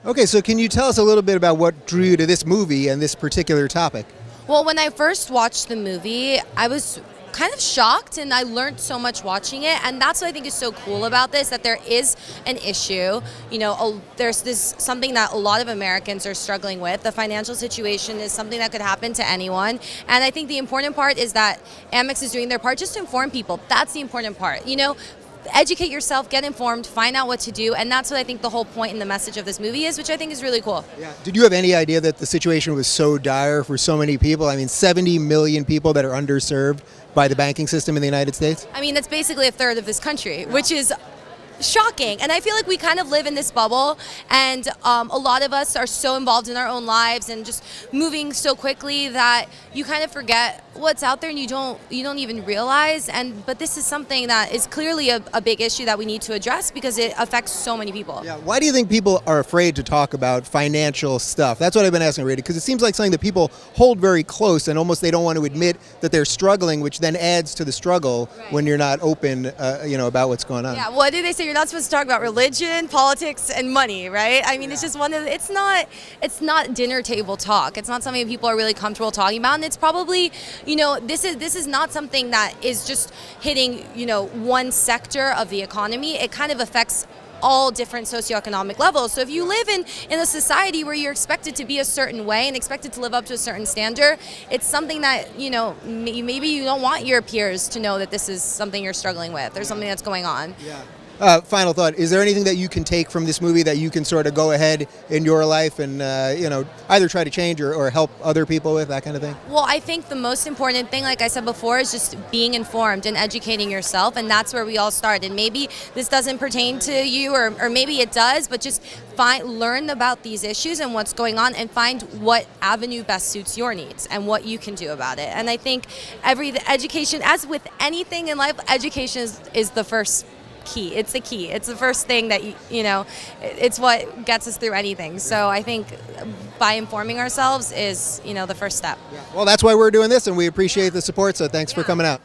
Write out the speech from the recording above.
Okay, so can you tell us a little bit about what drew you to this movie and this particular topic? Well, when I first watched the movie, I was kind of shocked, and I learned so much watching it, and that's what I think is so cool about this, that there is an issue. There's this something that a lot of Americans are struggling with. The financial situation is something that could happen to anyone, and I think the important part is that Amex is doing their part just to inform people. That's the important part. Educate yourself, get informed, find out what to do, and that's what I think the whole point and the message of this movie is, which I think is really cool. Yeah. Did you have any idea that the situation was so dire for so many people? I mean, 70 million people that are underserved by the banking system in the United States? I mean, that's basically a third of this country, which is shocking. And I feel like we kind of live in this bubble, and a lot of us are so involved in our own lives and just moving so quickly that you kind of forget what's out there, and you don't even realize. But this is something that is clearly a big issue that we need to address because it affects so many people. Yeah. Why do you think people are afraid to talk about financial stuff? That's what I've been asking, Rita, because it seems like something that people hold very close, and almost they don't want to admit that they're struggling, which then adds to the struggle when you're not open, about what's going on. Yeah. What do they say? You're not supposed to talk about religion, politics, and money, right? I mean, It's just it's not dinner table talk. It's not something that people are really comfortable talking about, and it's probably, this is not something that is just hitting, one sector of the economy. It kind of affects all different socioeconomic levels. So if you live in a society where you're expected to be a certain way and expected to live up to a certain standard, it's something that, maybe you don't want your peers to know that this is something you're struggling with. There's something that's going on. Yeah. Final thought, is there anything that you can take from this movie that you can sort of go ahead in your life and, either try to change or help other people with, that kind of thing? Well, I think the most important thing, like I said before, is just being informed and educating yourself, and that's where we all start. And maybe this doesn't pertain to you, or maybe it does, but just learn about these issues and what's going on, and find what avenue best suits your needs and what you can do about it. And I think education, as with anything in life, education is the first key. It's the key. It's the first thing that, it's what gets us through anything. So I think by informing ourselves is, the first step. Yeah. Well, that's why we're doing this, and we appreciate the support, so thanks for coming out.